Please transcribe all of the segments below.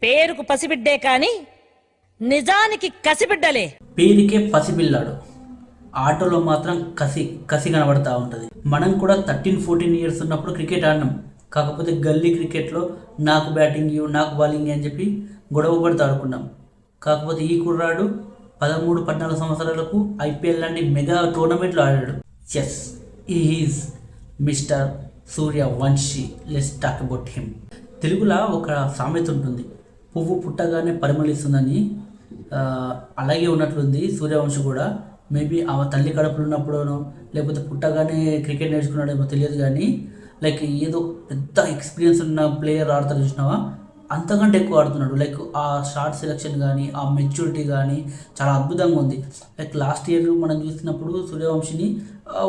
పేరుకు పసిబిడ్డే కాని నిజానికి కసిబిడ్డలే. పేరుకే పసిపిల్లాడు, ఆటలో మాత్రం కసి కసి కనబడతా ఉంటుంది. మనం కూడా 13-14 ఇయర్స్ ఉన్నప్పుడు క్రికెట్ ఆడినాం. కాకపోతే గల్లీ క్రికెట్లో నాకు బ్యాటింగ్ నాకు బౌలింగ్ అని చెప్పి గొడవ పడుతూ ఆడుకున్నాం. కాకపోతే ఈ కుర్రాడు 13-14 సంవత్సరాలకు ఐపీఎల్ లాంటి మెగా టోర్నమెంట్లో ఆడాడు. Yes, is mister Suryavanshi. Let's talk about him. తెలుగులో ఒక సామెత ఉంటుంది, పువ్వు పుట్టగానే పరిమళిస్తుందని. అలాగే ఉన్నట్లుంది సూర్యవంశి కూడా. మేబీ ఆ తల్లి కడుపులో ఉన్నప్పుడో లేకపోతే పుట్టగానే క్రికెట్ నేర్చుకున్నాడేమో తెలియదు, కానీ లైక్ ఏదో పెద్ద ఎక్స్పీరియన్స్ ఉన్న ప్లేయర్ ఆడతారు చూసినావా, అంతకంటే ఎక్కువ ఆడుతున్నాడు. లైక్ ఆ షార్ట్ సెలెక్షన్ కానీ ఆ మెచ్యూరిటీ కానీ చాలా అద్భుతంగా ఉంది. లైక్ లాస్ట్ ఇయర్ మనం చూసినప్పుడు సూర్యవంశిని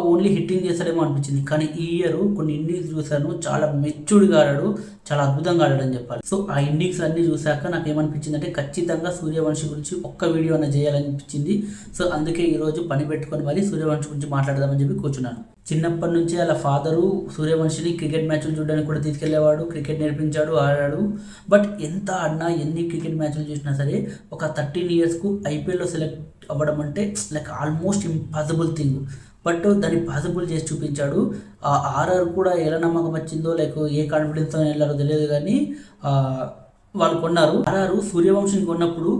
ఓన్లీ హిట్టింగ్ చేస్తాడేమో అనిపించింది, కానీ ఈ ఇయర్ కొన్ని ఇన్నింగ్స్ చూశాను, చాలా మెచ్యూర్డ్గా ఆడాడు, చాలా అద్భుతంగా ఆడాడని చెప్పాలి. సో ఆ ఇన్నింగ్స్ అన్నీ చూశాక నాకు ఏమనిపించింది అంటే ఖచ్చితంగా సూర్యవంశి గురించి ఒక్క వీడియో అన్న చేయాలనిపించింది. సో అందుకే ఈరోజు పని పెట్టుకొని మరి సూర్యవంశి గురించి మాట్లాడదామని చెప్పి కూర్చున్నాను. చిన్నప్పటి నుంచి అలా ఫాదరు సూర్యవంశిని క్రికెట్ మ్యాచ్లు చూడడానికి కూడా తీసుకెళ్లేవాడు, క్రికెట్ నేర్పించాడు, ఆడాడు. బట్ ఎంత ఆడినా ఎన్ని క్రికెట్ మ్యాచ్లు చూసినా సరే ఒక 13 ఇయర్స్కు ఐపీఎల్లో సెలెక్ట్ అవ్వడం అంటే like almost impossible thing. But దాన్ని పాసిబుల్ చేసి చూపించాడు. ఆ ఆర్ఆర్ కూడా ఎలా నమ్మకం వచ్చిందో లైక్ ఏ కాన్ఫిడెన్స్తో వెళ్ళారో తెలియదు, కానీ వాళ్ళు కొన్నారు. ఆర్ఆర్ సూర్యవంశిని కొన్నప్పుడు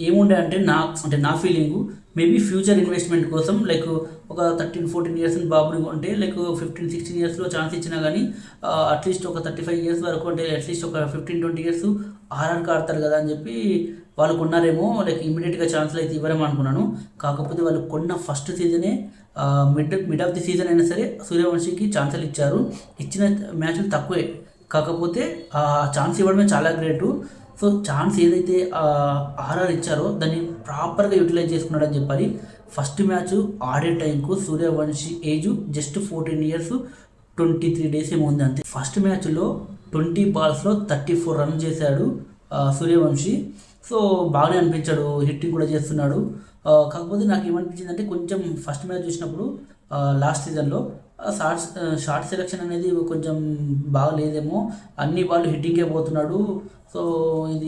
ఏముండే అంటే నా ఫీలింగు, మేబీ ఫ్యూచర్ ఇన్వెస్ట్మెంట్ కోసం లైక్ ఒక 13-14 ఇయర్స్ బాబుని కొంటే లైక్ 15-16 ఇయర్స్లో ఛాన్స్ ఇచ్చినా కానీ అట్లీస్ట్ ఒక 35 ఇయర్స్ వరకు అంటే అట్లీస్ట్ ఒక 15-20 ఇయర్స్ ఆర్ఆర్కి ఆడతారు కదా అని చెప్పి వాళ్ళు కొన్నారేమో. లైక్ ఇమీడియట్గా ఛాన్స్లు అయితే ఇవ్వరేమో అనుకున్నాను. కాకపోతే వాళ్ళు కొన్న ఫస్ట్ సీజనే మిడ్ ఆఫ్ ది సీజన్ అయినా సరే సూర్యవంశికి ఛాన్సులు ఇచ్చారు. ఇచ్చిన మ్యాచ్లు తక్కువే, కాకపోతే ఆ ఛాన్స్ ఇవ్వడమే చాలా గ్రేటు. సో ఛాన్స్ ఏదైతే ఆర్ఆర్ ఇచ్చారో దాన్ని ప్రాపర్గా యూటిలైజ్ చేసుకున్నాడని చెప్పాలి. ఫస్ట్ మ్యాచ్ ఆడే టైంకు Suryavanshi age just 14 years 23 days ఏమో ఉంది అంతే. ఫస్ట్ మ్యాచ్లో 20 బాల్స్లో 34 రన్స్ చేశాడు సూర్యవంశి. సో బాగానే అనిపించాడు, హిట్టింగ్ కూడా చేస్తున్నాడు. కాకపోతే నాకు ఏమనిపించింది అంటే కొంచెం ఫస్ట్ మ్యాచ్ చూసినప్పుడు లాస్ట్ సీజన్లో షార్ట్ సెలెక్షన్ అనేది కొంచెం బాగలేదేమో, అన్ని బాల్ హిట్టింగే పోతున్నాడు. సో ఇది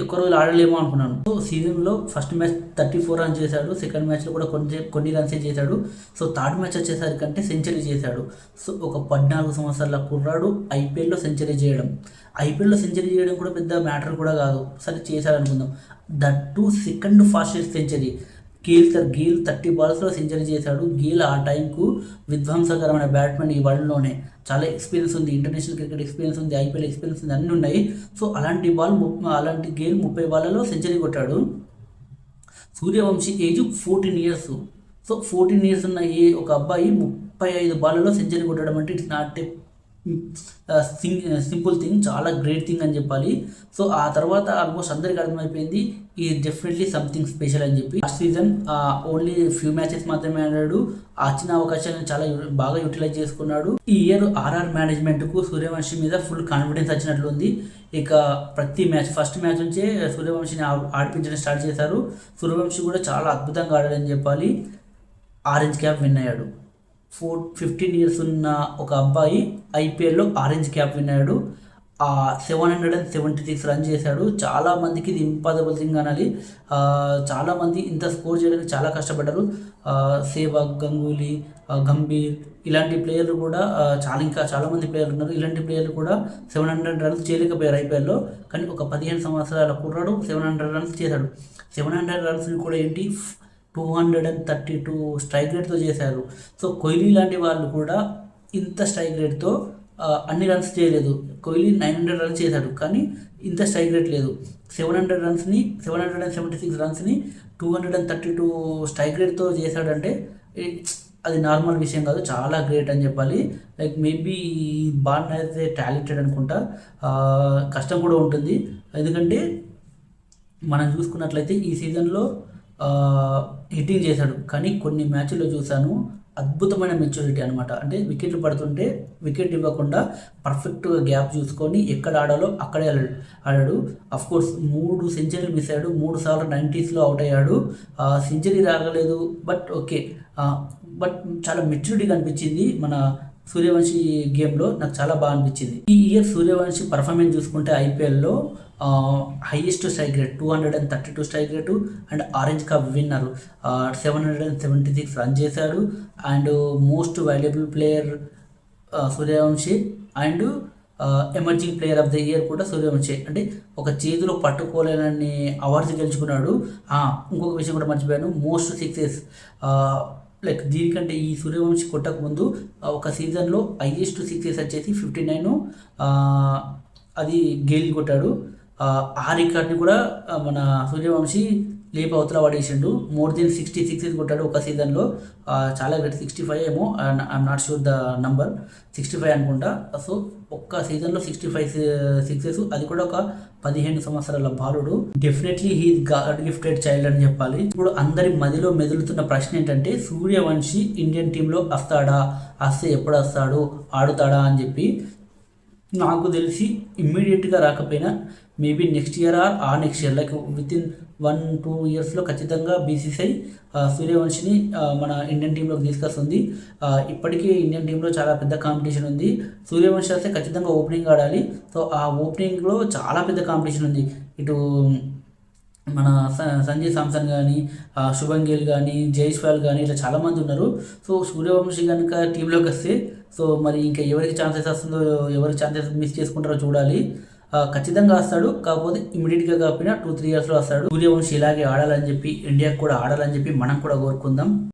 ఎక్కువ రోజులు ఆడలేమో అనుకున్నాను. సో సీజన్లో ఫస్ట్ మ్యాచ్ 34 రన్స్ చేశాడు, సెకండ్ మ్యాచ్లో కూడా కొన్ని రన్సే చేశాడు. సో థర్డ్ మ్యాచ్ వచ్చేసరికంటే సెంచరీ చేశాడు. సో ఒక 14 సంవత్సరాల కుర్రాడు ఐపీఎల్లో సెంచరీ చేయడం కూడా పెద్ద మ్యాటర్ కూడా కాదు. సరే చేశాడు అనుకుందాం. That to second fastest century. Gayle 30 బాల్స్లో సెంచరీ చేశాడు. గేల్ ఆ టైంకు విధ్వంసకరమైన బ్యాట్స్మెన్ ఈ వరల్డ్లోనే. చాలా ఎక్స్పీరియన్స్ ఉంది, ఇంటర్నేషనల్ క్రికెట్ ఎక్స్పీరియన్స్ ఉంది, ఐపీఎల్ ఎక్స్పీరియన్స్ ఉంది, అన్నీ ఉన్నాయి. సో అలాంటి గేల్ 30 బాల్లలో సెంచరీ కొట్టాడు. Suryavanshi age 14 years. So 14 years ఉన్న ఒక అబ్బాయి 35 బాల్లలో సెంచరీ కొట్టడం అంటే it's not a simple thing, చాలా గ్రేట్ థింగ్ అని చెప్పాలి. సో ఆ తర్వాత ఆల్మోస్ట్ అందరికీ అర్థమైపోయింది ఈ డెఫినెట్లీ సంథింగ్ స్పెషల్ అని చెప్పి. Last season only few matches మాత్రమే ఆడాడు, వచ్చిన అవకాశాలను చాలా బాగా యూటిలైజ్ చేసుకున్నాడు. ఈ ఇయర్ ఆర్ఆర్ మేనేజ్మెంట్కు సూర్యవంశి మీద ఫుల్ కాన్ఫిడెన్స్ వచ్చినట్లుంది. ఇక ప్రతి మ్యాచ్ ఫస్ట్ మ్యాచ్ నుంచే సూర్యవంశిని ఆడిపించడం స్టార్ట్ చేశారు. సూర్యవంశి కూడా చాలా అద్భుతంగా ఆడాడని చెప్పాలి. ఆరెంజ్ క్యాప్ విన్ అయ్యాడు. 15 ఇయర్స్ ఉన్న ఒక అబ్బాయి ఐపీఎల్లో ఆరెంజ్ క్యాప్ విన్ అయ్యాడు. 776 రన్ చేశాడు. చాలామందికి ఇది ఇంపాసిబుల్ థింగ్ అనాలి. చాలామంది ఇంత స్కోర్ చేయడానికి చాలా కష్టపడ్డారు. సేవాగ్, గంగూలీ, గంభీర్ ఇలాంటి ప్లేయర్లు కూడా ఇంకా చాలామంది ప్లేయర్లు ఉన్నారు. ఇలాంటి ప్లేయర్లు కూడా 700 రన్స్ చేయలేకపోయారు ఐపీఎల్లో. కానీ ఒక 15 సంవత్సరాల కుర్రాడు 700 రన్స్ చేశాడు. 700 రన్స్ని కూడా ఏంటి 232 స్ట్రైక్ రేట్తో చేశారు. సో కోహ్లీ లాంటి వాళ్ళు కూడా ఇంత స్ట్రైక్ రేట్తో అన్ని రన్స్ చేయలేదు. కోహ్లీ 900 రన్స్ చేశాడు, కానీ ఇంత స్ట్రైక్ రేట్ లేదు. 776 రన్స్ని 232 స్ట్రైక్ రేట్తో చేశాడంటే అది నార్మల్ విషయం కాదు, చాలా గ్రేట్ అని చెప్పాలి. లైక్ మేబీ బాన్ అయితే టాలెంటెడ్ అనుకుంటా. కష్టం కూడా ఉంటుంది, ఎందుకంటే మనం చూసుకున్నట్లయితే ఈ సీజన్లో హిట్టింగ్ చేశాడు, కానీ కొన్ని మ్యాచ్ల్లో చూశాను అద్భుతమైన మెచ్యూరిటీ అనమాట. అంటే వికెట్లు పడుతుంటే వికెట్ ఇవ్వకుండా పర్ఫెక్ట్గా గ్యాప్ చూసుకొని ఎక్కడ ఆడాలో అక్కడే ఆడాడు. అఫ్కోర్స్ 3 సెంచరీలు మిస్ అయ్యాడు, 3 సార్లు 90స్లో అవుట్ అయ్యాడు. సెంచరీ రాగలేదు, బట్ ఓకే. బట్ చాలా మెచ్యూరిటీగా అనిపించింది మన సూర్యవంశి గేమ్లో, నాకు చాలా బాగా అనిపించింది. ఈ ఇయర్ సూర్యవంశి పర్ఫార్మెన్స్ చూసుకుంటే ఐపీఎల్లో highest strike rate 232 strike rate and orange cap winner 776 run చేశాడు and most valuable player Suryavanshi and emerging player of the year కూడా సూర్యవంశీ. అంటే ఒక చేతిలో పట్టుకోలేనన్ని అవార్డ్స్ గెలుచుకున్నాడు. ఇంకొక విషయం కూడా మర్చిపోయాను, మోస్ట్ సిక్సెస్ లైక్ దీనికంటే ఈ సూర్యవంశీ కొట్టక ముందు ఒక సీజన్లో హైయెస్ట్ సిక్సెస్ వచ్చేసి 59 అది గేల్ కొట్టాడు. ఆ రికార్డ్ని కూడా మన సూర్యవంశీ లేపు అవతల పడేసిండు. మోర్ దెన్ 60 సిక్సెస్ కొట్టాడు ఒక సీజన్లో. చాలా గ్రేట్. 65 ఏమో, I'm not sure the number, 65 అనుకుంటా. సో ఒక్క సీజన్లో 65 సిక్సెస్, అది కూడా ఒక 15 సంవత్సరాల బాలుడు. Definitely he got gifted child అని చెప్పాలి. ఇప్పుడు అందరి మదిలో మెదులుతున్న ప్రశ్న ఏంటంటే సూర్యవంశీ ఇండియన్ టీంలో వస్తాడా, వస్తే ఎప్పుడు వస్తాడు, ఆడుతాడా అని చెప్పి. నాకు తెలిసి ఇమ్మీడియట్గా రాకపోయినా maybe next year are next year like with in 1-2 ఇయర్స్లో ఖచ్చితంగా బీసీసీఐ సూర్యవంశిని మన ఇండియన్ టీంలోకి తీసుకొస్తుంది. ఇప్పటికీ ఇండియన్ టీంలో చాలా పెద్ద కాంపిటీషన్ ఉంది. సూర్యవంశి వస్తే ఖచ్చితంగా ఓపెనింగ్ ఆడాలి. సో ఆ ఓపెనింగ్లో చాలా పెద్ద కాంపిటీషన్ ఉంది. ఇటు మన సంజయ్ సామ్సన్ కానీ, శుభం గిల్ కానీ, జైస్వాల్ కానీ, ఇట్లా చాలామంది ఉన్నారు. సో సూర్యవంశి కనుక టీంలోకి వస్తే సో మరి ఇంకా ఎవరికి ఛాన్సెస్ వస్తుందో, ఎవరికి ఛాన్సెస్ మిస్ చేసుకుంటారో చూడాలి. ఖచ్చితంగా వస్తాడు, కాకపోతే ఇమీడియట్గా కాకపోయినా 2-3 ఇయర్స్లో వస్తాడు. సూర్యవంశి ఇలాగే ఆడాలని చెప్పి, ఇండియాకి కూడా ఆడాలని చెప్పి మనం కూడా కోరుకుందాం.